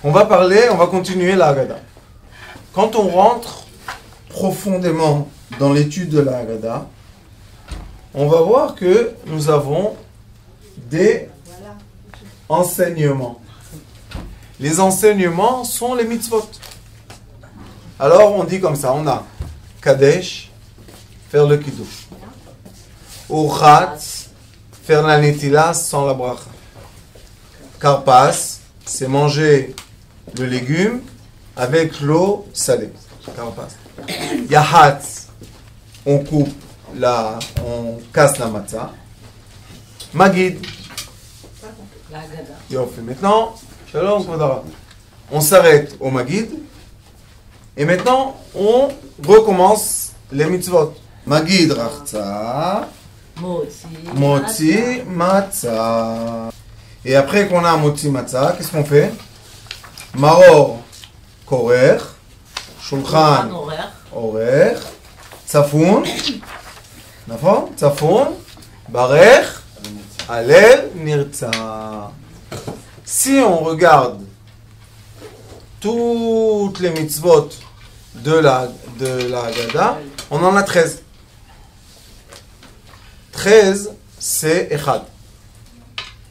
On va continuer la Haggadah. Quand on rentre profondément dans l'étude de la Haggadah, on va voir que nous avons des enseignements. Les enseignements sont les mitzvot. Alors on dit comme ça, on a Kadesh, faire le kiddush. Urchatz, faire la netila sans la bracha. Karpas, c'est manger le légume avec l'eau salée. Karpas. Yahatz, on casse la matzah. Magid. Maintenant, shalom, on s'arrête au Magid. Et maintenant, on recommence les mitzvot. Magid rachza, motzi matzah. Et après qu'on a motzi matzah, qu'est-ce qu'on fait? Maror korer, shulchan orer, tzafun, נכון? tzafun, barech, alel, nirtza. Si on regarde toutes les mitzvot de la Haggadah, on en a 13. 13, c'est Echad.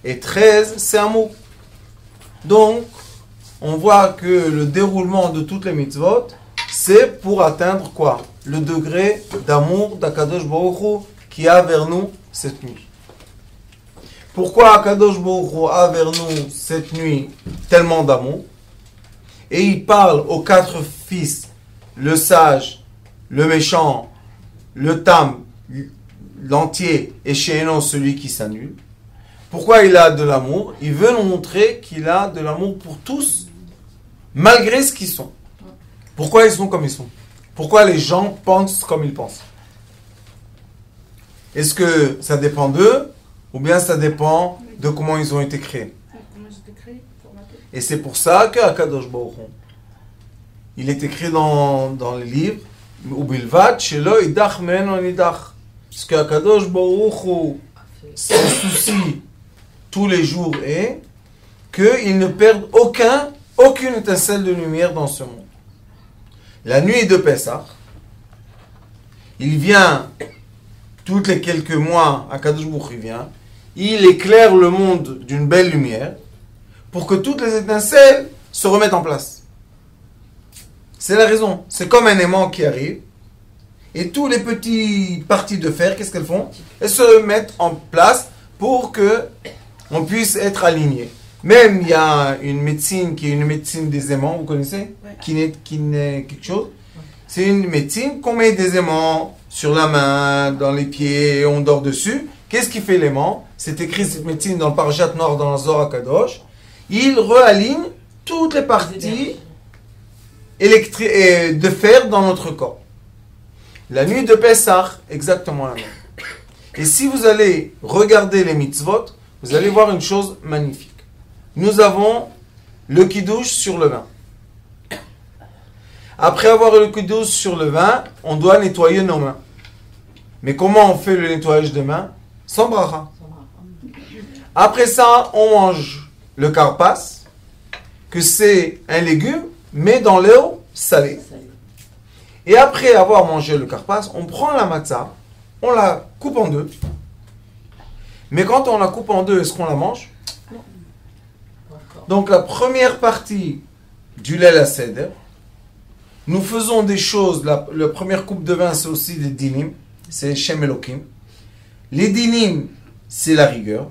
Et 13, c'est Amour. Donc, on voit que le déroulement de toutes les mitzvot, c'est pour atteindre quoi? Le degré d'amour d'Akadosh Baruch Hu qui a vers nous cette nuit. Pourquoi Akadosh Baruch Hu a vers nous cette nuit tellement d'amour? Et il parle aux 4 fils, le sage, le méchant, le tam, l'entier, et Sheino, celui qui s'annule. Pourquoi il a de l'amour? Il veut nous montrer qu'il a de l'amour pour tous, malgré ce qu'ils sont. Pourquoi ils sont comme ils sont? Pourquoi les gens pensent comme ils pensent? Est-ce que ça dépend d'eux, ou bien ça dépend de comment ils ont été créés? Et c'est pour ça que Akadosh Baruch Hu, il est écrit dans les livres, Ubilvat shelo idach meno nidach. Parce que Akadosh Baruch Hu, son souci tous les jours est qu'il ne perde aucune étincelle de lumière dans ce monde. La nuit de Pessah, il vient toutes les quelques mois, Akadosh Baruch Hu vient, il éclaire le monde d'une belle lumière pour que toutes les étincelles se remettent en place. C'est la raison. C'est comme un aimant qui arrive et tous les petits parties de fer, qu'est-ce qu'elles font? Elles se mettent en place pour que on puisse être aligné. Même il y a une médecine qui est une médecine des aimants, vous connaissez? Ouais. Qui n'est quelque chose. C'est une médecine qu'on met des aimants sur la main, dans les pieds, et on dort dessus. Qu'est-ce qui fait l'aimant? C'est écrit cette médecine dans le Parashat Noir dans la Zohar Kadosh. Il réaligne toutes les parties de fer dans notre corps. La nuit de Pessah, exactement la même. Et si vous allez regarder les mitzvot, vous allez voir une chose magnifique. Nous avons le kiddush sur le vin. Après avoir le kiddush sur le vin, on doit nettoyer nos mains. Mais comment on fait le nettoyage des mains? Sans bracha. Après ça, on mange le karpas, que c'est un légume, mais dans l'eau salée. Et après avoir mangé le karpas, on prend la matzah, on la coupe en deux. Mais quand on la coupe en deux, est-ce qu'on la mange? Donc la première partie du lait à seder, nous faisons des choses, la première coupe de vin c'est aussi des dinim, c'est Shem Elokim. Les dinim, c'est la rigueur.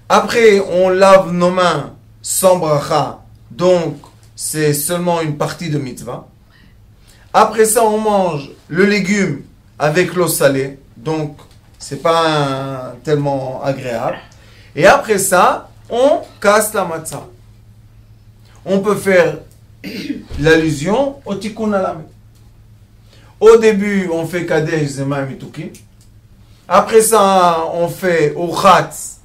Après, on lave nos mains sans bracha, donc c'est seulement une partie de mitzvah. Après ça, on mange le légume avec l'eau salée, donc c'est pas tellement agréable. Et après ça, on casse la matzah. On peut faire l'allusion au tikkun halam. Au début, on fait kadesh zema mitukim. Après ça, on fait urchatz,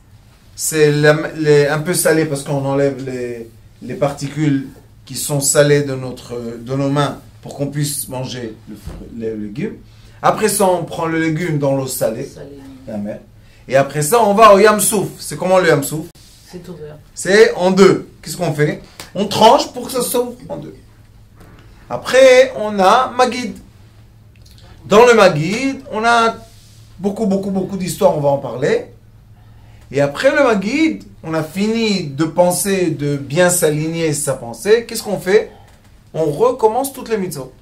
c'est un peu salé parce qu'on enlève les particules qui sont salées de nos mains pour qu'on puisse manger les légumes. Après ça, on prend le légume dans l'eau salée. Et après ça, on va au Yam Souf. C'est comment le Yam Souf? C'est ouvert. C'est en deux. Qu'est-ce qu'on fait? On tranche pour que ça s'ouvre en deux. Après, on a Maguid. Dans le Maguid, on a beaucoup d'histoires, on va en parler. Et après le Maguid, on a fini de penser, de bien s'aligner sa pensée. Qu'est-ce qu'on fait? On recommence toutes les mitzvot.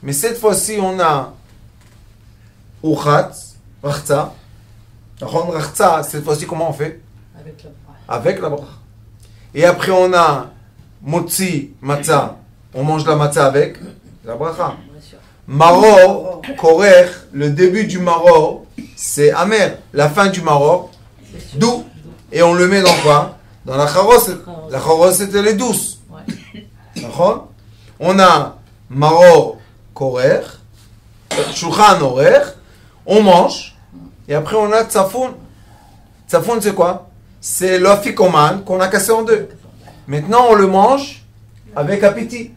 Mais cette fois-ci, on a Uchatz, Rachza. Rachza, cette fois-ci, comment on fait? Avec la bracha. Avec la bracha. Et après, on a Motzi, Matzah. On mange la matzah avec la bracha. Bien sûr. Maror, Korer, le début du Maror, c'est amer. La fin du Maror, C'est sûr. doux. Et on le met dans quoi? Dans la charoset. La charoset, elle est douce. Ouais. D'accord? On a Maror, Korer, Shulchan Orer, on mange. Et après, on a Tzafoun. Tzafoun, c'est quoi? C'est l'afikoman qu'on a cassé en deux. Maintenant, on le mange avec appétit.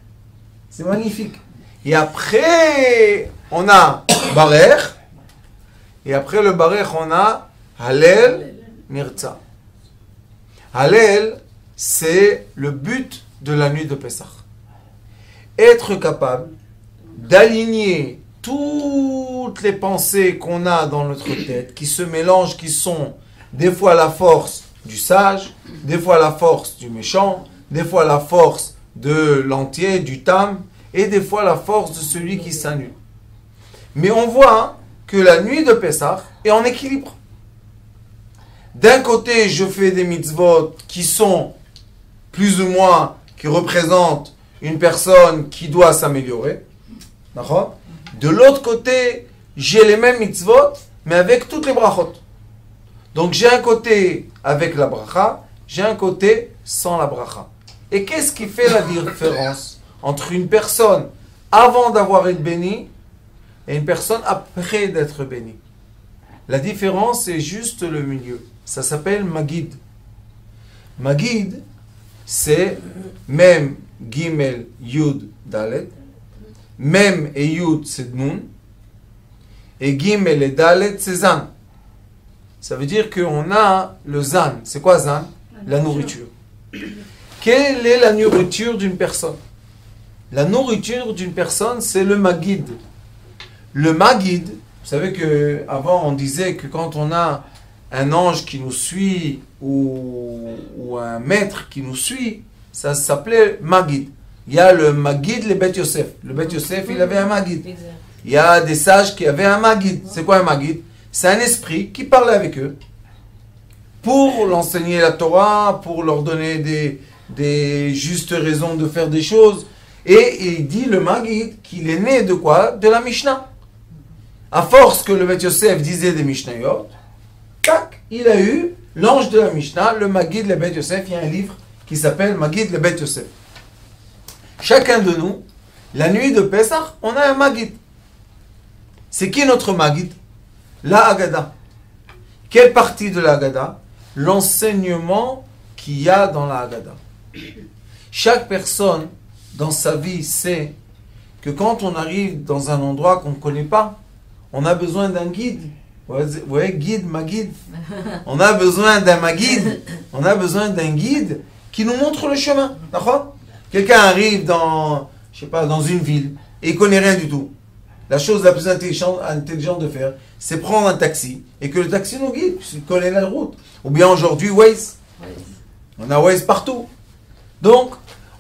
C'est magnifique. Et après, on a Barer. Et après le Barer, on a Hallel Nirtza. Hallel, c'est le but de la nuit de Pessah. Être capable d'aligner toutes les pensées qu'on a dans notre tête, qui se mélangent, qui sont des fois la force du sage, des fois la force du méchant, des fois la force de l'entier, du tam, et des fois la force de celui qui s'annule. Mais on voit que la nuit de Pessah est en équilibre. D'un côté, je fais des mitzvot qui sont plus ou moins, qui représentent une personne qui doit s'améliorer. D'accord? De l'autre côté, j'ai les mêmes mitzvot, mais avec toutes les brachot. Donc j'ai un côté avec la bracha, j'ai un côté sans la bracha. Et qu'est-ce qui fait la différence entre une personne avant d'avoir été bénie et une personne après d'être bénie? La différence est juste le milieu. Ça s'appelle Magid. Magid, c'est Mem, Gimel, Yud, Dalet. Mem et Yud, c'est Nun. Et Gimel et Dalet, c'est Zan. Ça veut dire qu'on a le Zan. C'est quoi Zan? La nourriture. Quelle est la nourriture d'une personne? La nourriture d'une personne, c'est le Magid. Le Magid, vous savez qu'avant on disait que quand on a un ange qui nous suit ou un maître qui nous suit, ça s'appelait Magid. Il y a le Magid, le Bet Yosef. Le Bet Yosef, il avait un Magid. Il y a des sages qui avaient un Magid. C'est quoi un Magid? C'est un esprit qui parlait avec eux pour l'enseigner la Torah, pour leur donner des justes raisons de faire des choses. Et il dit, le Magid, qu'il est né de quoi? De la Mishnah. À force que le Bet Yosef disait des Mishnayot, tac, il a eu l'ange de la Mishnah, le Magid, le Bet Yosef. Il y a un livre qui s'appelle Magid, le Bet Yosef. Chacun de nous, la nuit de Pessah, on a un Magid. C'est qui notre Magid? La Haggadah. Quelle partie de la Haggadah? L'enseignement qu'il y a dans la Haggadah. Chaque personne dans sa vie sait que quand on arrive dans un endroit qu'on ne connaît pas, on a besoin d'un guide. Vous voyez, guide, Magid. On a besoin d'un Magid. On a besoin d'un guide qui nous montre le chemin. D'accord? Quelqu'un arrive dans une ville et il ne connaît rien du tout. La chose la plus intelligente de faire, c'est prendre un taxi et que le taxi nous guide, puisqu'il connaît la route. Ou bien aujourd'hui, Waze. On a Waze partout. Donc,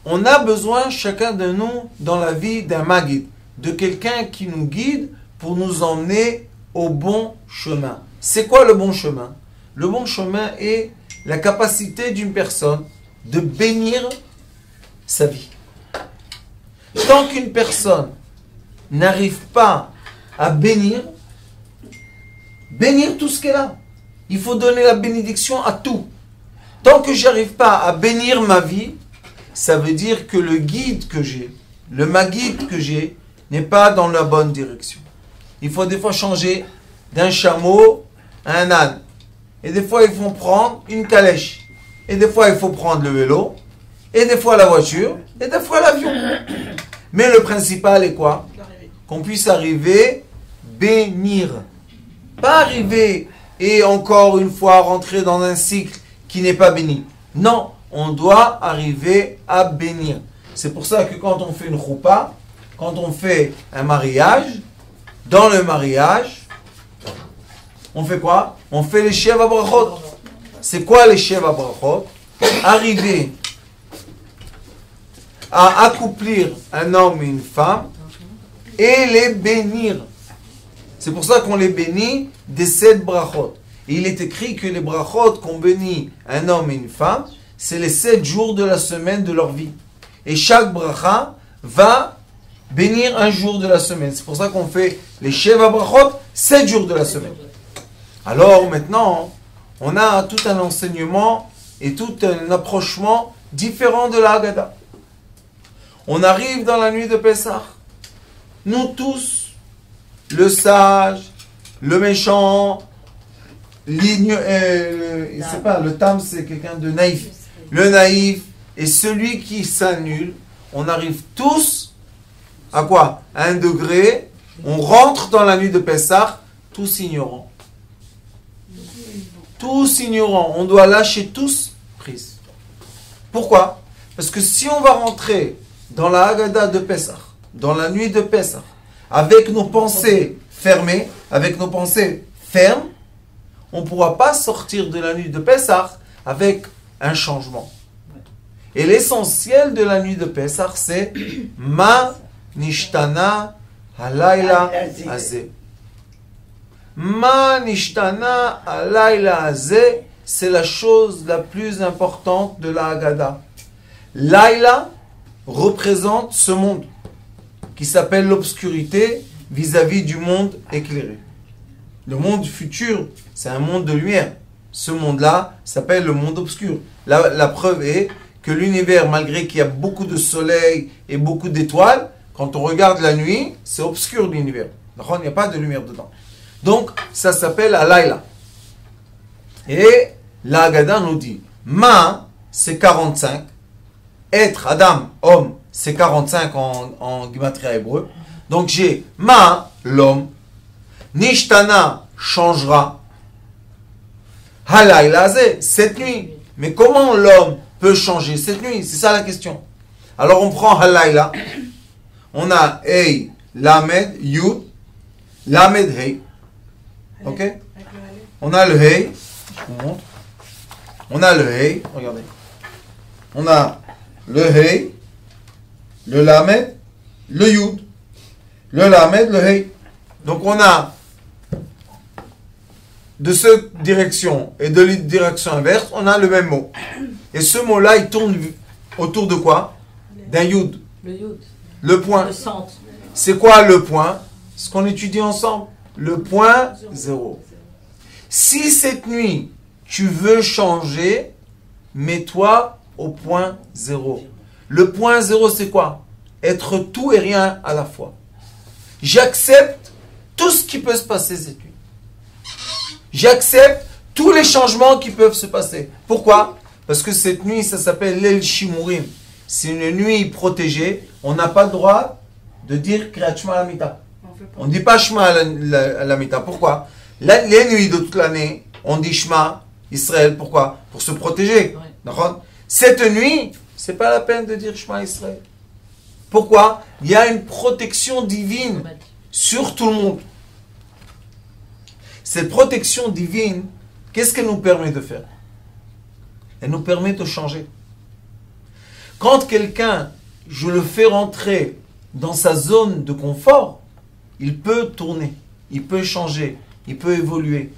on a besoin, chacun de nous, dans la vie, d'un Magid, de quelqu'un qui nous guide pour nous emmener au bon chemin. C'est quoi le bon chemin? Le bon chemin est la capacité d'une personne de bénir sa vie. Tant qu'une personne n'arrive pas à bénir tout ce qu'elle a, il faut donner la bénédiction à tout. Tant que j'arrive pas à bénir ma vie, ça veut dire que le guide que j'ai, le Magid que j'ai, n'est pas dans la bonne direction. Il faut des fois changer d'un chameau à un âne. Et des fois, il faut prendre une calèche. Et des fois, il faut prendre le vélo. Et des fois, la voiture. Et des fois, l'avion. Mais le principal est quoi? Qu'on puisse arriver, bénir. Pas arriver et encore une fois rentrer dans un cycle qui n'est pas béni. Non, on doit arriver à bénir. C'est pour ça que quand on fait une choupa, quand on fait un mariage, dans le mariage, on fait quoi? On fait les Sheva Brachot. C'est quoi les Sheva Brachot? Arriver à accouplir un homme et une femme et les bénir. C'est pour ça qu'on les bénit des 7 brachot. Et il est écrit que les brachot qu'on bénit un homme et une femme, c'est les 7 jours de la semaine de leur vie. Et chaque bracha va bénir un jour de la semaine. C'est pour ça qu'on fait les Sheva brachot 7 jours de la semaine. Alors maintenant, on a tout un enseignement et tout un approchement différent de la Haggadah. On arrive dans la nuit de Pessah. Nous tous, le sage, le méchant, le tam c'est quelqu'un de naïf. Le naïf et celui qui s'annule, on arrive tous à quoi? À un degré, on rentre dans la nuit de Pessah, tous ignorants. Tous ignorants. On doit lâcher tous prise. Pourquoi? Parce que si on va rentrer dans la Haggadah de Pessah, dans la nuit de Pessah, avec nos pensées fermées, avec nos pensées fermes, on ne pourra pas sortir de la nuit de Pessah avec un changement. Et l'essentiel de la nuit de Pessah, c'est Ma nishtana halayla hazeh. Ma nishtana halayla hazeh, c'est la chose la plus importante de la Haggadah. Laïla représente ce monde qui s'appelle l'obscurité vis-à-vis du monde éclairé. Le monde futur, c'est un monde de lumière. Ce monde-là s'appelle le monde obscur. La preuve est que l'univers, malgré qu'il y a beaucoup de soleil et beaucoup d'étoiles, quand on regarde la nuit, c'est obscur l'univers. Il n'y a pas de lumière dedans. Donc, ça s'appelle Alayla. Et la Haggadah nous dit, Ma, c'est 45. Être, Adam, homme, c'est 45 en gematria hébreu. Donc j'ai Ma, l'homme. Nishtana, changera. Halayla, cette nuit. Mais comment l'homme peut changer cette nuit? C'est ça la question. Alors on prend Halayla. On a Hey, Lamed, Yud, Lamed, Hey. Ok? On a le Hey. Je vous montre. On a le Hey. Regardez. On a le Hey, le Lamed, le Yud, le Lamed, le Hey. Donc on a de cette direction et de la direction inverse, on a le même mot. Et ce mot-là, il tourne autour de quoi? D'un Yud. Le Yud. Le point. Le centre. C'est quoi le point? Ce qu'on étudie ensemble. Le point 0. Si cette nuit, tu veux changer, mets-toi au point 0. Le point 0, c'est quoi? Être tout et rien à la fois. J'accepte tout ce qui peut se passer cette nuit. J'accepte tous les changements qui peuvent se passer. Pourquoi? Parce que cette nuit, ça s'appelle l'El Shimurim. C'est une nuit protégée. On n'a pas le droit de dire Kriyat Shema Lamita. On ne dit pas Shema Lamita. Pourquoi? Les nuits de toute l'année, on dit Shema Israël. Pourquoi? Pour se protéger. D'accord? Cette nuit, c'est pas la peine de dire Shema Israël. Pourquoi? Il y a une protection divine sur tout le monde. Cette protection divine, qu'est-ce qu'elle nous permet de faire? Elle nous permet de changer. Quand quelqu'un, je le fais rentrer dans sa zone de confort, il peut tourner, il peut changer, il peut évoluer.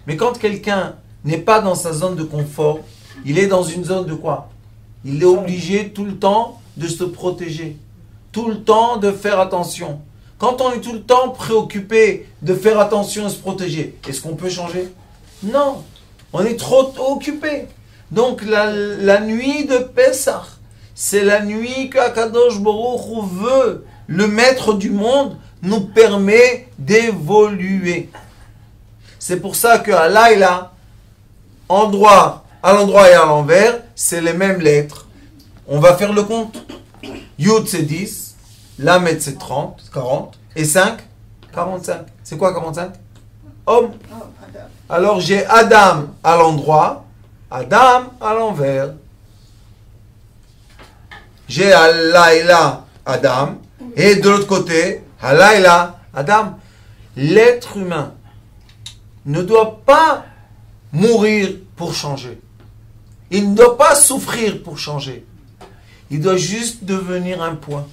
Mais quand quelqu'un n'est pas dans sa zone de confort, il est dans une zone de quoi? Il est obligé tout le temps de se protéger, tout le temps de faire attention. Quand on est tout le temps préoccupé de faire attention et se protéger, est-ce qu'on peut changer? Non, on est trop occupé. Donc la nuit de Pessah, c'est la nuit qu'Akadosh Baruch Hu veut. Le maître du monde nous permet d'évoluer. C'est pour ça qu'à Laïla, à l'endroit et à l'envers, c'est les mêmes lettres. On va faire le compte. Yud c'est 10. Lamed c'est 30, 40. Et 5, 45. C'est quoi 45? Homme. Alors j'ai Adam à l'endroit Adam à l'envers. J'ai Halayla Adam et de l'autre côté Halayla Adam. L'être humain ne doit pas mourir pour changer. Il ne doit pas souffrir pour changer. Il doit juste devenir un point.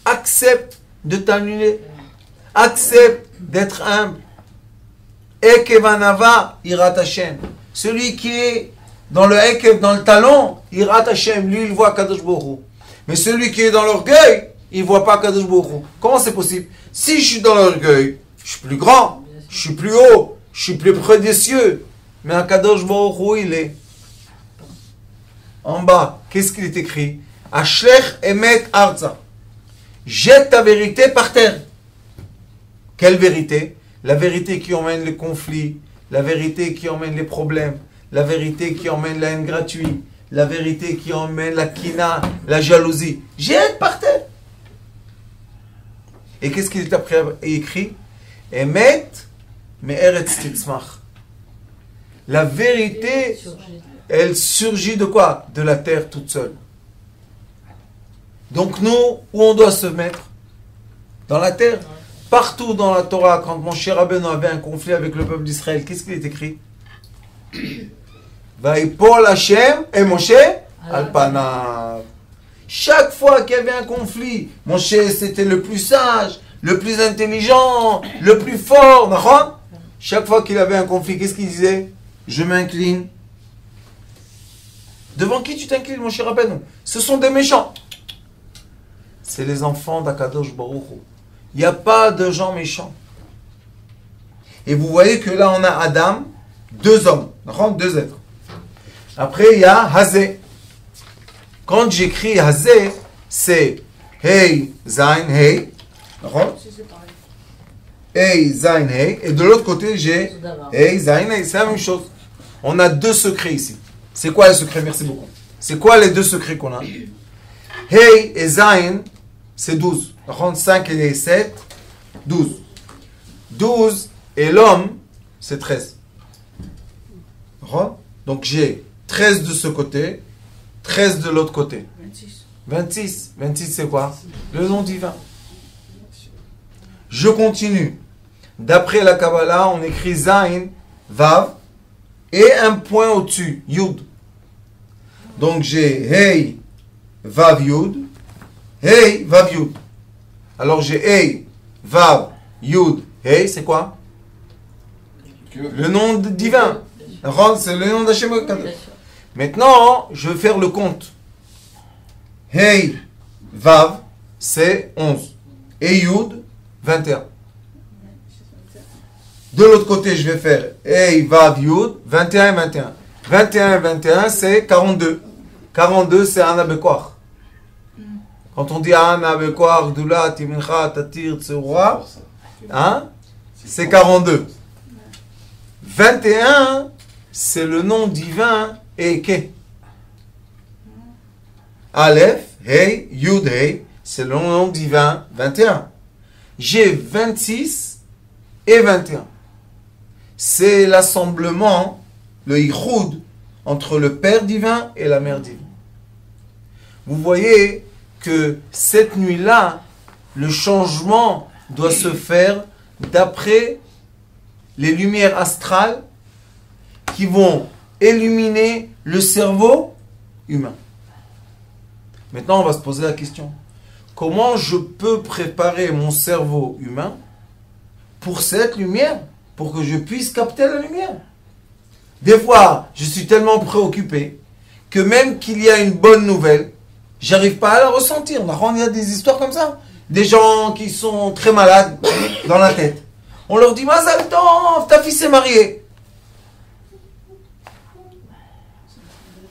Accepte de t'annuler. Accepte d'être humble. Ekevanava irat Hashem. Celui qui est dans le Ekev, dans le talon, irat Hashem, lui il voit Kadosh Baruch Hu. Mais celui qui est dans l'orgueil, il ne voit pas Kadosh Baruch Hu. Comment c'est possible? Si je suis dans l'orgueil, je suis plus grand, je suis plus haut, je suis plus près des cieux. Mais un Kadosh Baruch Hu, il est en bas. Qu'est-ce qu'il est écrit? Ashlech emet arza. Jette ta vérité par terre. Quelle vérité? La vérité qui emmène les conflits, la vérité qui emmène les problèmes, la vérité qui emmène la haine gratuite, la vérité qui emmène la kina, la jalousie. Jette par terre. Et qu'est-ce qu'il est après écrit? Emet me'eretz titzmach. La vérité, elle surgit de quoi? De la terre toute seule. Donc nous, où on doit se mettre? Dans la terre. Partout dans la Torah, quand Moshe Rabbeinu avait un conflit avec le peuple d'Israël, qu'est-ce qu'il est écrit? Vaipol Hashem et Moshe al panav. Chaque fois qu'il y avait un conflit, Moshe c'était le plus sage, le plus intelligent, le plus fort. D'accord? Chaque fois qu'il avait un conflit, qu'est-ce qu'il disait? Je m'incline. Devant qui tu t'inclines, Moshe Rabbeinu? Ce sont des méchants. C'est les enfants d'Akadosh Baruch Hu. Il n'y a pas de gens méchants. Et vous voyez que là, on a Adam, deux hommes, deux êtres. Après, il y a Hazé. Quand j'écris Hazé, c'est Hey, Zain, Hey. Hey, Zain, Hey. Et de l'autre côté, j'ai Hey, Zain, Hey. C'est la même chose. On a deux secrets ici. C'est quoi les secrets? Merci beaucoup. C'est quoi les deux secrets qu'on a? Hey et Zain, c'est 12. 5 et 7, 12. 12 et l'homme, c'est 13. Donc j'ai 13 de ce côté, 13 de l'autre côté. 26. 26 c'est quoi? Le nom divin. Je continue. D'après la Kabbalah, on écrit Zain, Vav, et un point au-dessus, Yud. Donc j'ai Hey, Vav, Yud. Hey, Vav, Yud. Alors j'ai Hey, Vav, Yud, Hey, c'est quoi? Le nom divin. C'est le nom d'Hachem. Maintenant, je vais faire le compte. Hey, Vav, c'est 11. Et Yud, 21. De l'autre côté, je vais faire Hey, Vav, Yud, 21 et 21. 21 et 21, c'est 42. 42, c'est Ana Bekoach. Quand on dit Ana Bekoach, Dula, Timincha, Tatir, Tseura, hein, c'est 42. 21, c'est le nom divin Eke. Aleph, Hey, Yud, Hey, c'est le nom divin 21. J'ai 26 et 21. C'est l'assemblement, le Yichud, entre le Père divin et la Mère divine. Vous voyez que cette nuit-là, le changement doit se faire d'après les lumières astrales qui vont illuminer le cerveau humain. Maintenant, on va se poser la question. Comment je peux préparer mon cerveau humain pour cette lumière, pour que je puisse capter la lumière? Des fois, je suis tellement préoccupé que même qu'il y a une bonne nouvelle, j'arrive pas à la ressentir. Il y a des histoires comme ça. Des gens qui sont très malades dans la tête. On leur dit, Mazal Tov, ta fille s'est mariée.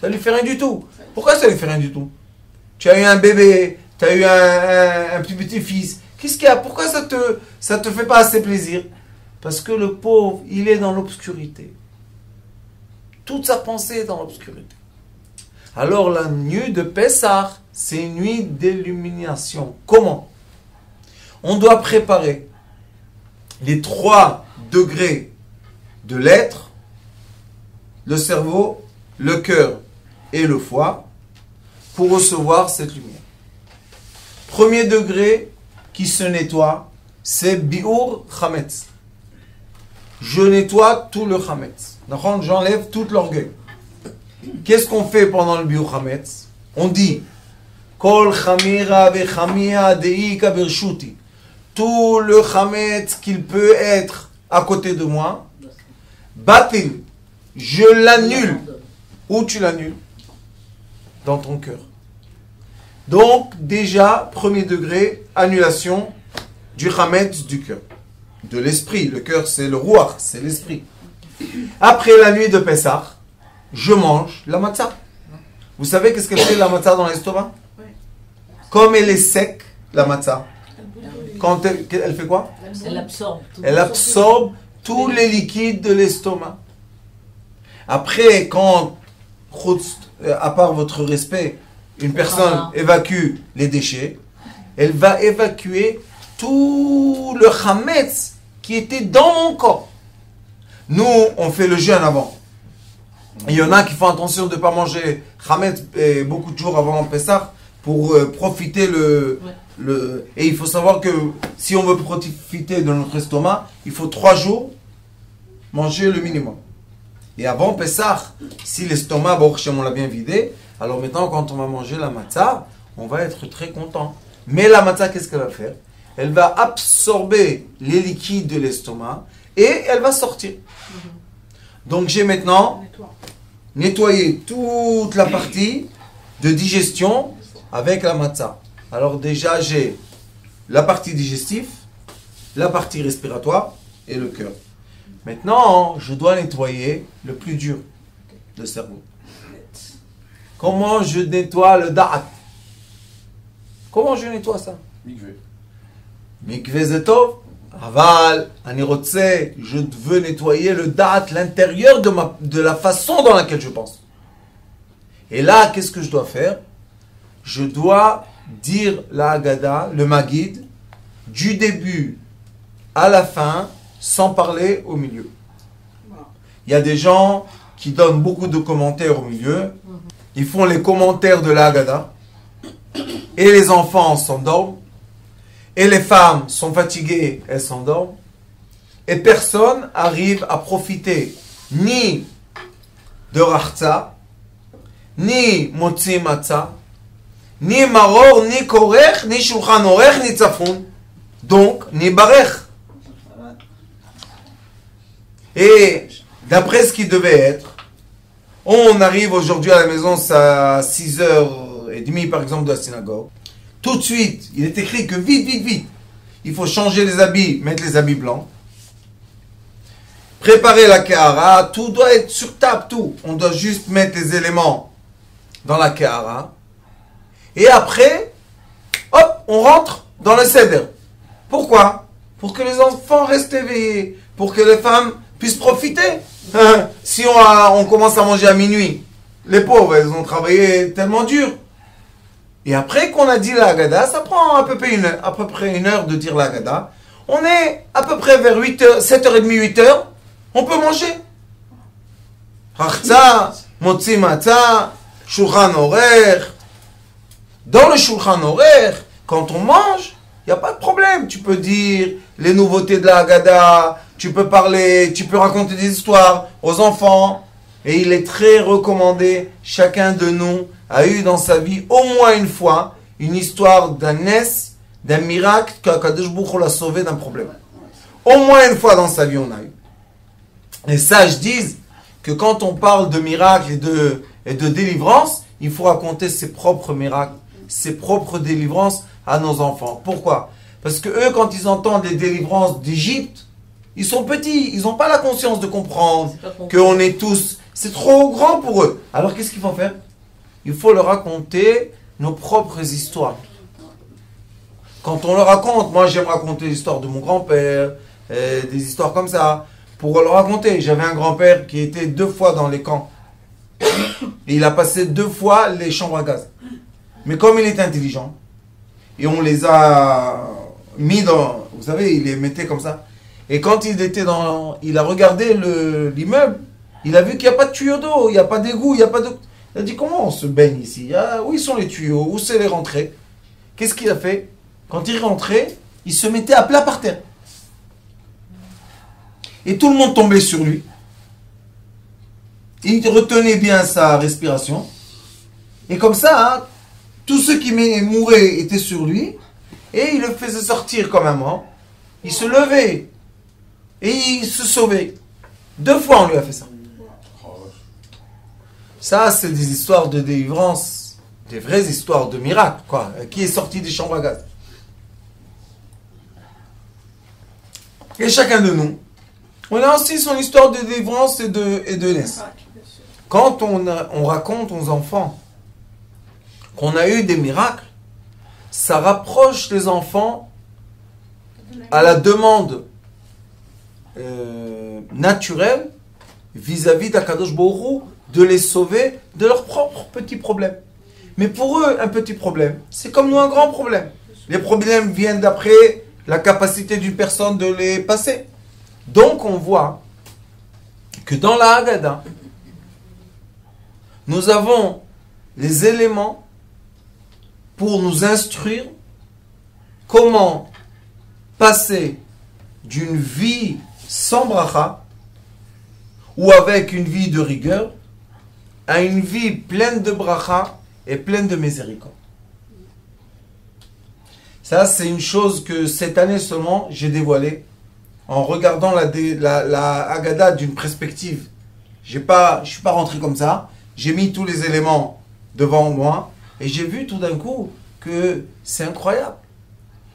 Ça lui fait rien du tout. Pourquoi ça lui fait rien du tout? Tu as eu un bébé, tu as eu un petit-fils. Qu'est-ce qu'il y a? Pourquoi ça te fait pas assez plaisir? Parce que le pauvre, il est dans l'obscurité. Toute sa pensée est dans l'obscurité. Alors la nuit de Pessah, c'est une nuit d'illumination. Comment? On doit préparer les 3 degrés de l'être le cerveau, le cœur et le foie pour recevoir cette lumière. Premier degré qui se nettoie, c'est biur chametz. Je nettoie tout le chametz. J'enlève tout l'orgueil. Qu'est-ce qu'on fait pendant le biur chametz? On dit Kol chamira vechamia deika bershuti. Tout le chametz qu'il peut être à côté de moi, batil, je l'annule. Où tu l'annules? Dans ton cœur. Donc, déjà, premier degré, annulation du chametz du cœur. De l'esprit. Le cœur, c'est le ruach, c'est l'esprit. Après la nuit de Pessah, je mange la matzah. Vous savez qu'est-ce qu'elle fait la matzah dans l'estomac? Comme elle est sec, la matzah. Quand elle fait quoi? Elle absorbe tous les liquides de l'estomac. Après, quand, à part votre respect, une personne évacue les déchets, elle va évacuer tout le chametz qui était dans mon corps. Nous, on fait le jeûne avant. Il y en a qui font attention de ne pas manger chametz beaucoup de jours avant Pessah pour profiter Et il faut savoir que si on veut profiter de notre estomac, il faut 3 jours manger le minimum. Et avant Pessah, si l'estomac, on l'a bien vidé, alors maintenant quand on va manger la matzah, on va être très content. Mais la matzah, qu'est-ce qu'elle va faire? Elle va absorber les liquides de l'estomac et elle va sortir. Donc j'ai maintenant nettoyé toute la partie de digestion avec la matzah. Alors déjà j'ai la partie digestive, la partie respiratoire et le cœur. Maintenant, je dois nettoyer le plus dur, le cerveau. Comment je nettoie le da'at? Comment je nettoie ça? Mikvé. Mikvé zetov. Aval, anirotse, je veux nettoyer le da'at, l'intérieur de la façon dans laquelle je pense. Et là, qu'est-ce que je dois faire? Je dois dire la Haggadah, le Maguid, du début à la fin, sans parler au milieu. Il y a des gens qui donnent beaucoup de commentaires au milieu. Ils font les commentaires de la Haggadah. Et les enfants s'endorment. Et les femmes sont fatiguées, elles s'endorment. Et personne arrive à profiter ni de Rachza, ni Motzi Matzah, ni Maror, ni Korech, ni Shulchan Orech, ni Tzafon. Donc, ni Barech. Et d'après ce qui devait être, on arrive aujourd'hui à la maison, c'est à 6h30 par exemple de la synagogue. Tout de suite, il est écrit que vite, il faut changer les habits, mettre les habits blancs. Préparer la Kehara, tout doit être sur table, tout. On doit juste mettre les éléments dans la Kehara. Et après, hop, on rentre dans le Seder. Pourquoi? Pour que les enfants restent éveillés, pour que les femmes puissent profiter. Si on commence à manger à minuit, les pauvres, elles ont travaillé tellement dur. Et après qu'on a dit la Haggadah, ça prend à peu près une heure de dire la Haggadah. On est à peu près vers 8h, 7h30, 8h. On peut manger. Rachza, Motzi Matzah, Shulchan Orech. Dans le Shulchan Orech, quand on mange, il n'y a pas de problème. Tu peux dire les nouveautés de la Haggadah, tu peux parler, tu peux raconter des histoires aux enfants. Et il est très recommandé, chacun de nous a eu dans sa vie au moins une fois une histoire d'un nes, d'un miracle qu'Akadosh Baruch Hu l'a sauvé d'un problème. Au moins une fois dans sa vie on a eu. Les sages disent que quand on parle de miracle et de délivrance, il faut raconter ses propres miracles, ses propres délivrances à nos enfants. Pourquoi? Parce que eux, quand ils entendent les délivrances d'Égypte, ils sont petits, ils n'ont pas la conscience de comprendre qu'on est tous... C'est trop grand pour eux. Alors qu'est-ce qu'il faut faire? Il faut leur raconter nos propres histoires. Quand on leur raconte, moi j'aime raconter l'histoire de mon grand-père, des histoires comme ça, pour leur raconter. J'avais un grand-père qui était 2 fois dans les camps. Et il a passé 2 fois les chambres à gaz. Mais comme il était intelligent, et on les a mis dans... Vous savez, il les mettait comme ça. Et quand il était il a regardé l'immeuble, Il a vu qu'il n'y a pas de tuyau d'eau, il n'y a pas d'égout, il n'y a pas de... Il a dit, comment on se baigne ici? Où sont les tuyaux? Où c'est les rentrées? Qu'est-ce qu'il a fait? Quand il rentrait, il se mettait à plat par terre. Et tout le monde tombait sur lui. Il retenait bien sa respiration. Et comme ça, hein, tous ceux qui mouraient étaient sur lui. Et il le faisait sortir comme un mort. Il se levait. Et il se sauvait. 2 fois on lui a fait ça. Ça, c'est des histoires de délivrance. Des vraies histoires de miracles, quoi. Qui est sorti des chambres à gaz. Et chacun de nous, on a aussi son histoire de délivrance et de naissance. Quand on raconte aux enfants qu'on a eu des miracles, ça rapproche les enfants à la demande naturelle vis-à-vis d'Akadosh Baruch Hu de les sauver de leurs propres petits problèmes. Mais pour eux, un petit problème, c'est comme nous un grand problème. Les problèmes viennent d'après la capacité d'une personne de les passer. Donc on voit que dans la Haggadah, nous avons les éléments pour nous instruire comment passer d'une vie sans bracha ou avec une vie de rigueur à une vie pleine de bracha et pleine de miséricorde. Ça, c'est une chose que cette année seulement j'ai dévoilée en regardant la Haggadah d'une perspective. Je ne suis pas rentré comme ça. J'ai mis tous les éléments devant moi et j'ai vu tout d'un coup que c'est incroyable.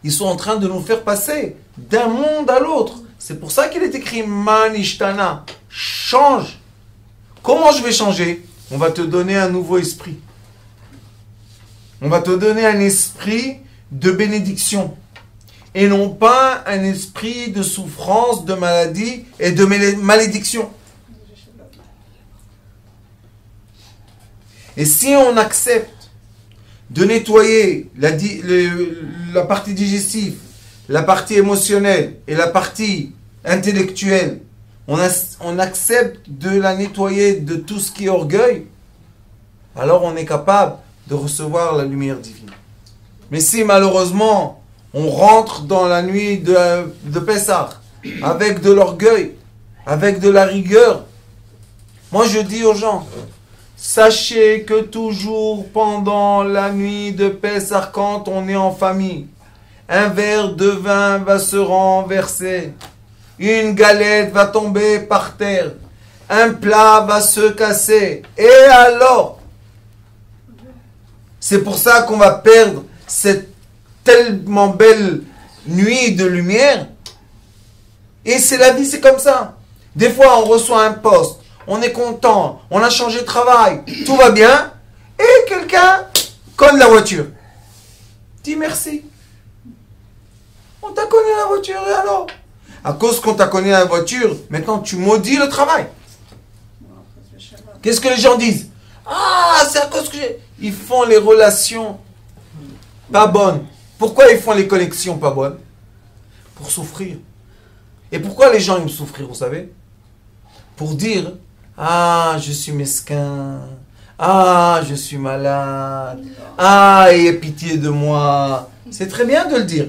Ils sont en train de nous faire passer d'un monde à l'autre. C'est pour ça qu'il est écrit Manishtana. Change. Comment je vais changer? On va te donner un nouveau esprit. On va te donner un esprit de bénédiction. Et non pas un esprit de souffrance, de maladie et de malédiction. Et si on accepte de nettoyer la partie digestive, la partie émotionnelle et la partie intellectuelle, on accepte de la nettoyer de tout ce qui est orgueil, alors on est capable de recevoir la lumière divine. Mais si malheureusement on rentre dans la nuit de Pessah avec de l'orgueil, avec de la rigueur, moi je dis aux gens, sachez que toujours pendant la nuit de Pessah, quand on est en famille, un verre de vin va se renverser, une galette va tomber par terre, un plat va se casser. Et alors, c'est pour ça qu'on va perdre cette tellement belle nuit de lumière. Et c'est la vie, c'est comme ça. Des fois, on reçoit un poste, on est content, on a changé de travail, tout va bien, et quelqu'un cogne la voiture. Dis merci. On t'a cogné la voiture, et alors? À cause qu'on t'a cogné la voiture, maintenant tu maudis le travail. Qu'est-ce que les gens disent? Ah, c'est à cause que ils font les relations pas bonnes. Pourquoi ils font les connexions pas bonnes? Pour souffrir. Et pourquoi les gens aiment souffrir, vous savez? Pour dire, ah, je suis mesquin. Ah, je suis malade. Ah, ayez pitié de moi. C'est très bien de le dire.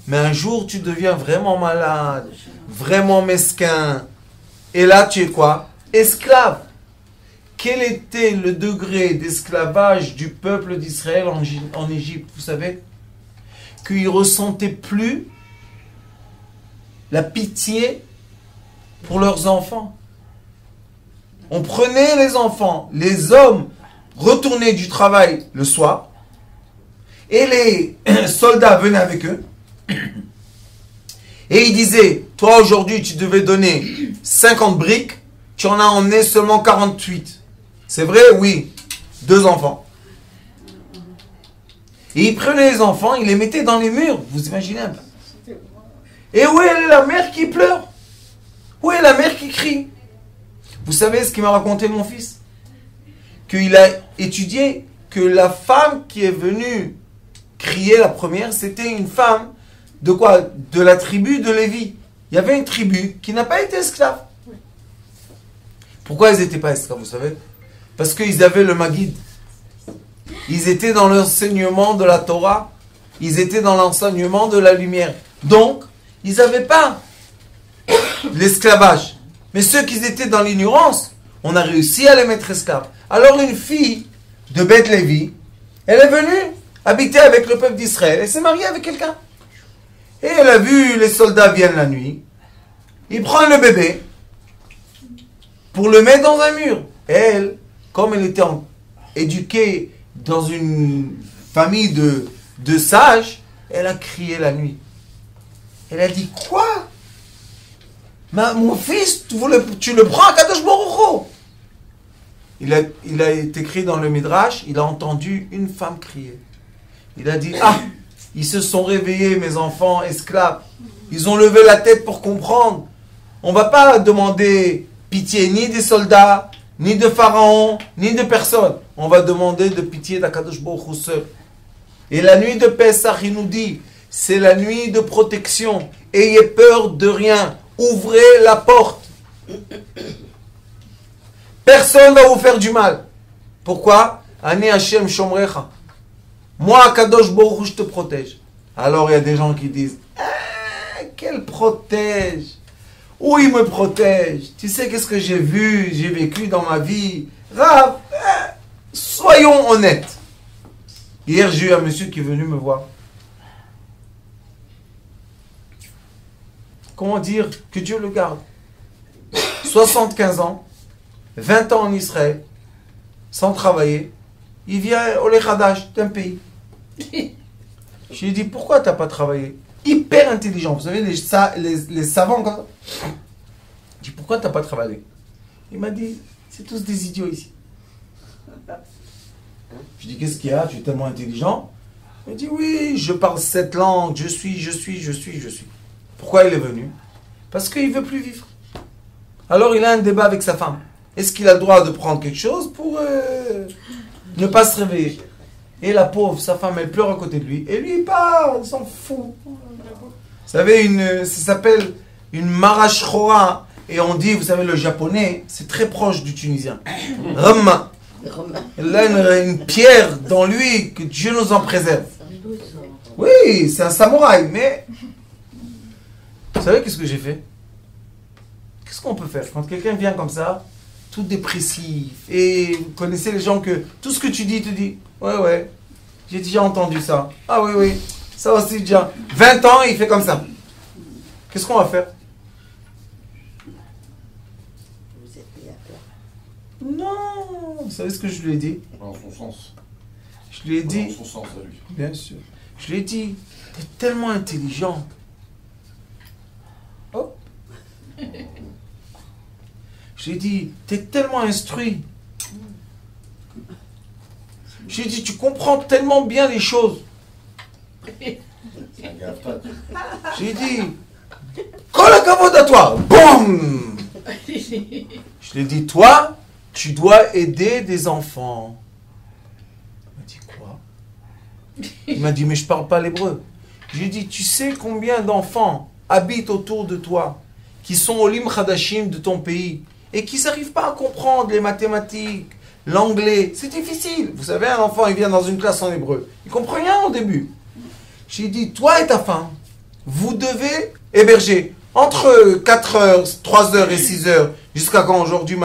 Mais un jour, tu deviens vraiment malade, vraiment mesquin. Et là, tu es quoi? Esclave. Quel était le degré d'esclavage du peuple d'Israël en Égypte? Vous savez? Qu'ils ne ressentaient plus la pitié pour leurs enfants. On prenait les enfants, les hommes retournaient du travail le soir, et les soldats venaient avec eux, et ils disaient, toi aujourd'hui tu devais donner 50 briques, tu en as emmené seulement 48. C'est vrai? Oui. 2 enfants. Et ils prenaient les enfants, ils les mettaient dans les murs, vous imaginez un peu. Et où est la mère qui pleure? Où est la mère qui crie? Vous savez ce qu'il m'a raconté mon fils? Qu'il a étudié que la femme qui est venue crier la première, c'était une femme de quoi? De la tribu de Lévi. Il y avait une tribu qui n'a pas été esclave. Pourquoi ils n'étaient pas esclaves, vous savez? Parce qu'ils avaient le Maguid. Ils étaient dans l'enseignement de la Torah. Ils étaient dans l'enseignement de la lumière. Donc, ils n'avaient pas l'esclavage. Mais ceux qui étaient dans l'ignorance, on a réussi à les mettre esclaves. Alors une fille de Beth Lévi, elle est venue habiter avec le peuple d'Israël. Elle s'est mariée avec quelqu'un. Et elle a vu les soldats viennent la nuit. Ils prennent le bébé pour le mettre dans un mur. Et elle, comme elle était éduquée dans une famille de sages, elle a crié la nuit. Elle a dit, quoi? Mon fils, tu le prends à Kadosh Baruch Hu. Il a été écrit dans le Midrash, il a entendu une femme crier. Il a dit, ils se sont réveillés, mes enfants esclaves. Ils ont levé la tête pour comprendre. On ne va pas demander pitié ni des soldats, ni de Pharaon, ni de personne. On va demander de pitié d'Akadosh Baruch Hu seul. Et la nuit de Pessah, il nous dit, c'est la nuit de protection. Ayez peur de rien. Ouvrez la porte. Personne ne va vous faire du mal. Pourquoi? Ani Hashem Shomrecha. Moi, Kadosh Baruch Hu, je te protège. Alors il y a des gens qui disent, qu'elle protège? Où il me protège? Tu sais qu'est-ce que j'ai vu, j'ai vécu dans ma vie? Rav, soyons honnêtes. Hier, j'ai eu un monsieur qui est venu me voir. Comment dire? Que Dieu le garde. 75 ans, 20 ans en Israël, sans travailler. Il vient au Lechadash d'un pays. Je lui ai dit, pourquoi tu n'as pas travaillé? Hyper intelligent. Vous savez, les savants, comme ça. Je lui ai dit, pourquoi tu n'as pas travaillé? Il m'a dit, c'est tous des idiots ici. Je lui ai dit, qu'est-ce qu'il y a? Tu es tellement intelligent. Il m'a dit, oui, je parle 7 langues, je suis. Pourquoi il est venu? Parce qu'il ne veut plus vivre. Alors il a un débat avec sa femme. Est-ce qu'il a le droit de prendre quelque chose pour ne pas se réveiller? Et la pauvre, sa femme, elle pleure à côté de lui. Et lui, il part, il s'en fout. Vous savez, ça s'appelle une marachchora. Et on dit, vous savez, le japonais, c'est très proche du tunisien. Rama. Il a une pierre dans lui, que Dieu nous en préserve. Oui, c'est un samouraï, mais... Vous savez qu'est-ce que j'ai fait? Qu'est-ce qu'on peut faire quand quelqu'un vient comme ça, tout dépressif, et vous connaissez les gens que tout ce que tu dis, il te dit, ouais, j'ai déjà entendu ça. Ah oui, ça aussi déjà. 20 ans, il fait comme ça. Qu'est-ce qu'on va faire? Vous êtes mis à peur. Non, vous savez ce que je lui ai dit? Dans son sens. Je lui ai dit, Dans son sens à lui. bien sûr, je lui ai dit, t'es tellement intelligent. Hop. Je lui ai dit, t'es tellement instruit. Je lui ai dit, tu comprends tellement bien les choses. C'est un gaffe-tête. Je lui ai dit, colle la cavote à toi. Boum. Je lui ai dit, toi, tu dois aider des enfants. Il m'a dit, quoi? Il m'a dit, mais je parle pas l'hébreu. Je lui ai dit, tu sais combien d'enfants habitent autour de toi, qui sont au Lim Khadashim de ton pays, et qui n'arrivent pas à comprendre les mathématiques, l'anglais. C'est difficile. Vous savez, un enfant, il vient dans une classe en hébreu. Il ne comprend rien au début. J'ai dit, toi et ta femme, vous devez héberger entre 4 heures, 3 heures et 6 heures, jusqu'à quand aujourd'hui,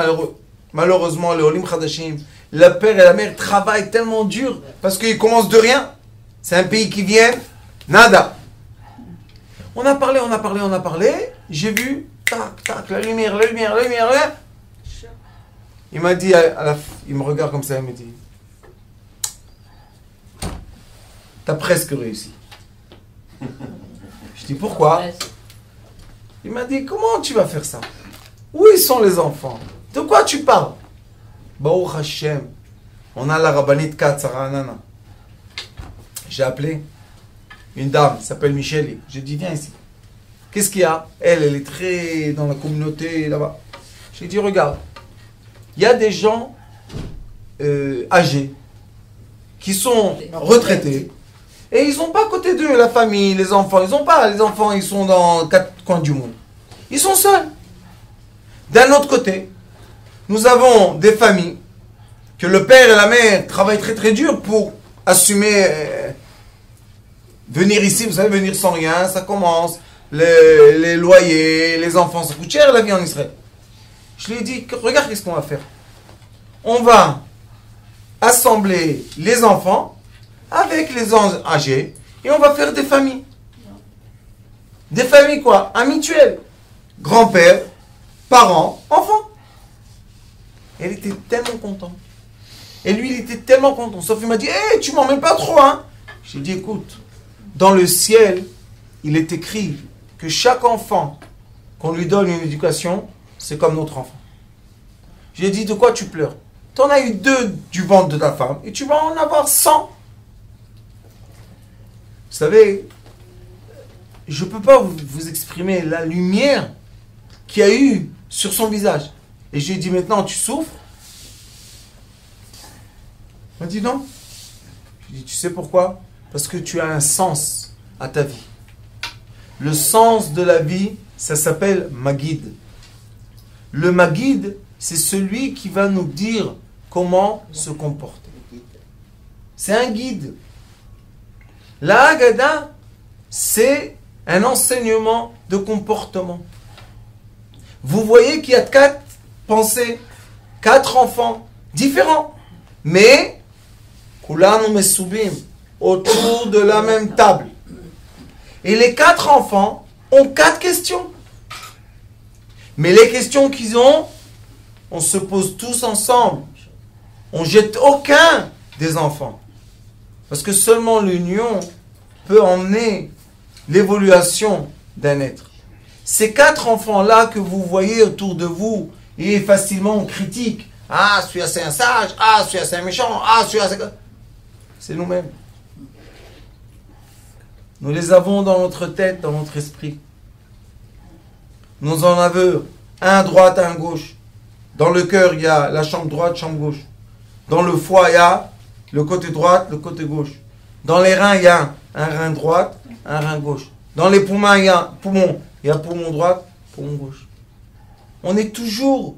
malheureusement, les Olim Khadashim, le père et la mère travaillent tellement dur, parce qu'ils commencent de rien. C'est un pays qui vient, nada. On a parlé. J'ai vu, tac, la lumière. Il m'a dit, il me regarde comme ça, il me dit, t'as presque réussi. Je dis, pourquoi? Il m'a dit, comment tu vas faire ça? Où ils sont les enfants? De quoi tu parles? Baruch Hashem, on a la rabbinite Katsara Anana. J'ai appelé une dame, s'appelle Michel. J'ai dit, viens ici. Qu'est-ce qu'il y a? Elle est très dans la communauté là-bas. J'ai dit, regarde, il y a des gens âgés qui sont retraités et ils n'ont pas à côté d'eux la famille, les enfants. Ils n'ont pas. Les enfants, ils sont dans 4 coins du monde. Ils sont seuls. D'un autre côté, Nous avons des familles que le père et la mère travaillent très très dur pour assumer venir ici, vous savez, venir sans rien, ça commence, les loyers, les enfants, ça coûte cher la vie en Israël. Je lui ai dit, regarde qu'est-ce qu'on va faire. On va assembler les enfants avec les gens âgés et on va faire des familles. Des familles quoi? Un mutuel. Grand-père, parents, enfants. Elle était tellement contente. Et lui, il était tellement content. Sauf qu'il m'a dit, hey, tu m'emmènes pas trop, hein? J'ai dit, écoute, dans le ciel, il est écrit que chaque enfant qu'on lui donne une éducation, c'est comme notre enfant. J'ai dit, de quoi tu pleures? Tu en as eu 2 du ventre de ta femme et tu vas en avoir 100. Vous savez, je ne peux pas vous exprimer la lumière qu'il y a eu sur son visage. Et je lui ai dit, maintenant tu souffres? Il m'a dit non. Je lui ai dit, tu sais pourquoi? Parce que tu as un sens à ta vie. Le sens de la vie, ça s'appelle Maguide. Le Maguide, c'est celui qui va nous dire comment se comporter. C'est un guide. La Haggadah, c'est un enseignement de comportement. Vous voyez qu'il y a 4 pensées, 4 enfants différents, mais Kulanu Mesubim, autour de la même table. Et les 4 enfants ont 4 questions. Mais les questions qu'ils ont, on se pose tous ensemble. On ne jette aucun des enfants. Parce que seulement l'union peut emmener l'évolution d'un être. Ces 4 enfants-là que vous voyez autour de vous, et facilement on critique. Ah, celui-là c'est un sage. Ah, celui-là c'est un méchant. Ah, celui-là c'est... C'est nous-mêmes. Nous les avons dans notre tête, dans notre esprit. Nous en avons un à droite, un à gauche. Dans le cœur, il y a la chambre droite, chambre gauche. Dans le foie, il y a le côté droite, le côté gauche. Dans les reins, il y a un rein droite, un rein gauche. Dans les poumons, il y a poumon droite, poumon gauche. On est toujours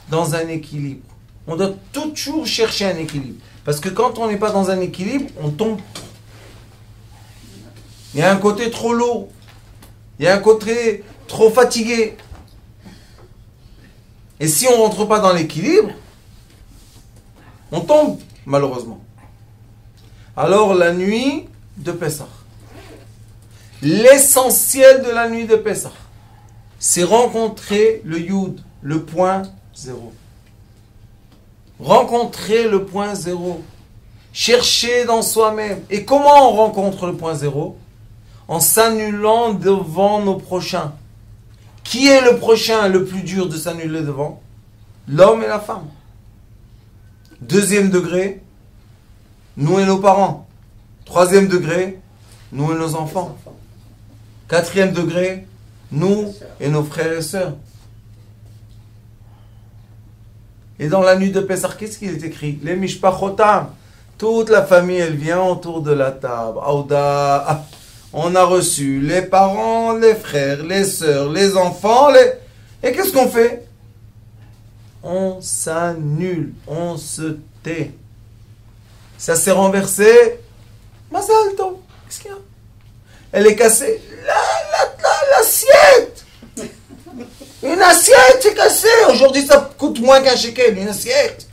dans un équilibre. On doit toujours chercher un équilibre. Parce que quand on n'est pas dans un équilibre, on tombe. Il y a un côté trop lourd. Il y a un côté trop fatigué. Et si on ne rentre pas dans l'équilibre, on tombe, malheureusement. Alors, la nuit de Pessah. L'essentiel de la nuit de Pessah, c'est rencontrer le Yud, le point zéro. Rencontrer le point zéro. Chercher dans soi-même. Et comment on rencontre le point zéro? En s'annulant devant nos prochains. Qui est le prochain le plus dur de s'annuler devant? L'homme et la femme. 2e degré, nous et nos parents. 3e degré, nous et nos enfants. 4e degré, nous et nos frères et sœurs. Et dans la nuit de Pessah, qu'est-ce qu'il est écrit? Les mishpachotam. Toute la famille, elle vient autour de la table. Aouda. On a reçu les parents, les frères, les sœurs, les enfants. Et qu'est-ce qu'on fait? On s'annule, on se tait. Ça s'est renversé. Mazal tov. Qu'est-ce qu'il y a? Elle est cassée. L'assiette. Une assiette est cassée. Aujourd'hui, ça coûte moins qu'un shekel. Une assiette.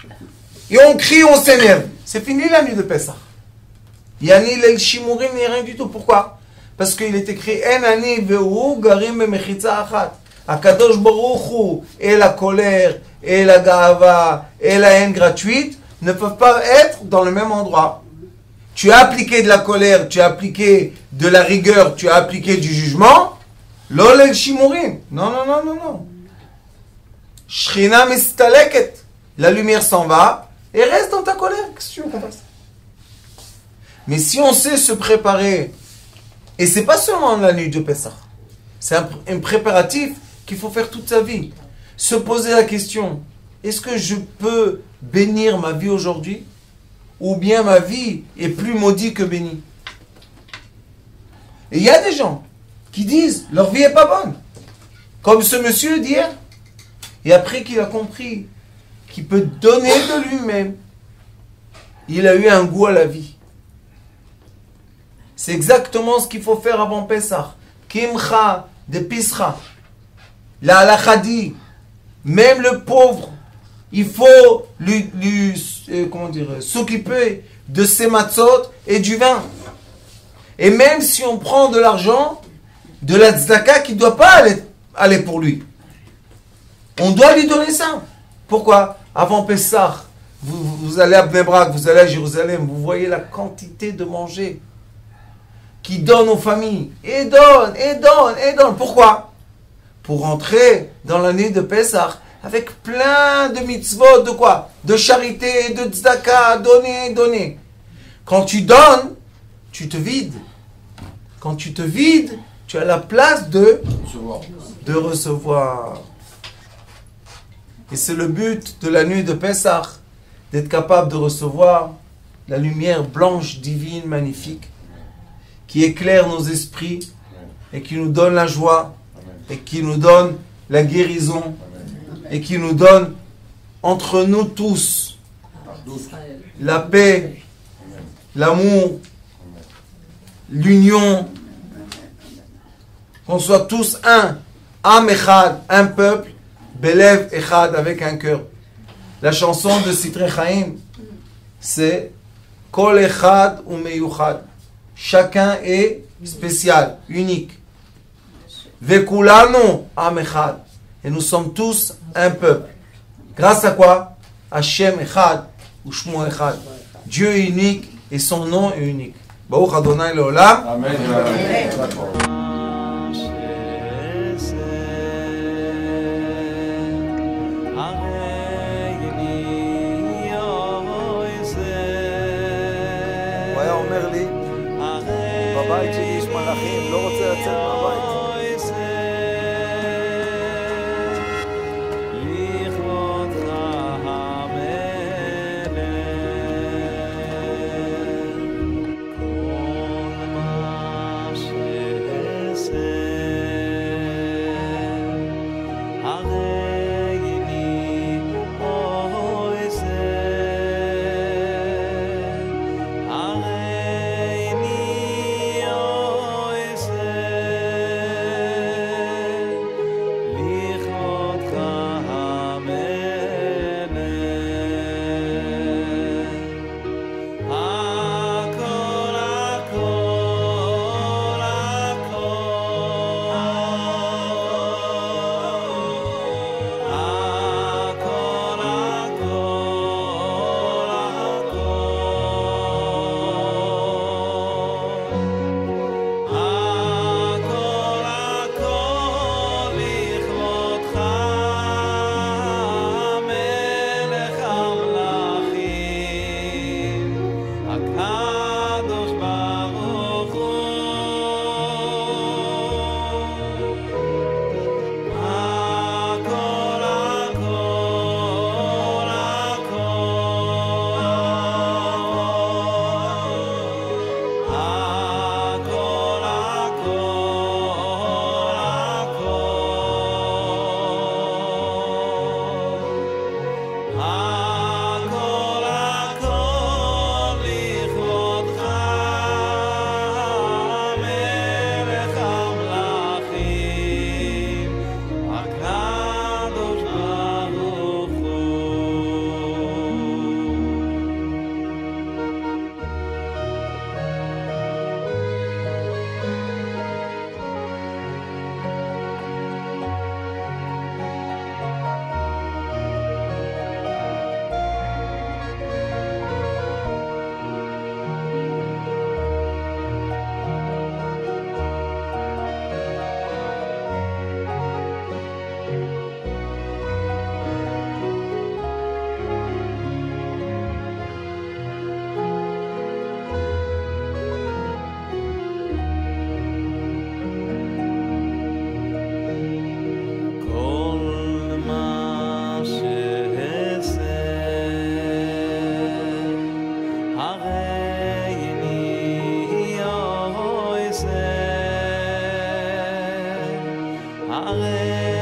Et on crie, on s'énerve. C'est fini la nuit de Pessah. Yani l'el shimurim n'est rien du tout. Pourquoi? Parce qu'il est écrit En ani ve'u garim bemechitza achat. Akadosh Baruch Hu et la colère et la gava et la haine gratuite ne peuvent pas être dans le même endroit. Tu as appliqué de la colère, tu as appliqué de la rigueur, tu as appliqué du jugement. Lol el shimurim. Non. Shrina mistaleket. La lumière s'en va et reste dans ta colère. Qu'est-ce que tu veux qu'on fasse? Mais si on sait se préparer, et c'est pas seulement la nuit de Pessah, c'est un préparatif qu'il faut faire toute sa vie. Se poser la question, est-ce que je peux bénir ma vie aujourd'hui? Ou bien ma vie est plus maudite que bénie? Et il y a des gens qui disent, leur vie est pas bonne. Comme ce monsieur d'hier. Et après qu'il a compris qui peut donner de lui-même, il a eu un goût à la vie. C'est exactement ce qu'il faut faire avant Pessah. Kimcha de Pisra. La halakha dit, même le pauvre, il faut s'occuper de ses matzot et du vin. Et même si on prend de l'argent, de la tzedaka qui ne doit pas aller pour lui, on doit lui donner ça. Pourquoi? Avant Pessah, vous allez à Bnei Brak, vous allez à Jérusalem, vous voyez la quantité de manger qui donne aux familles. Et donne, et donne, et donne. Pourquoi? Pour rentrer dans l'année de Pessah avec plein de mitzvot, de quoi? De charité, de tzedaka, donner, donner. Quand tu donnes, tu te vides. Quand tu te vides, tu as la place de recevoir. Et c'est le but de la nuit de Pessah, d'être capable de recevoir la lumière blanche, divine, magnifique, qui éclaire nos esprits et qui nous donne la joie et qui nous donne la guérison et qui nous donne entre nous tous la paix, l'amour, l'union, qu'on soit tous un, Am Echad, un peuple, Belev Echad, avec un cœur. La chanson de Sitrei Chaim, c'est Kol Echad ou Meyuchad. Chacun est spécial, unique. Vekulanu Am Echad. Et nous sommes tous un peuple. Grâce à quoi? Hashem Echad ou Shmo Echad. Dieu est unique et son nom est unique. Baruch Adonai Leolam. Amen. הוא היה אומר לי, בבית שלי יש מלאכים, לא רוצה לצאת מהבית. Amen.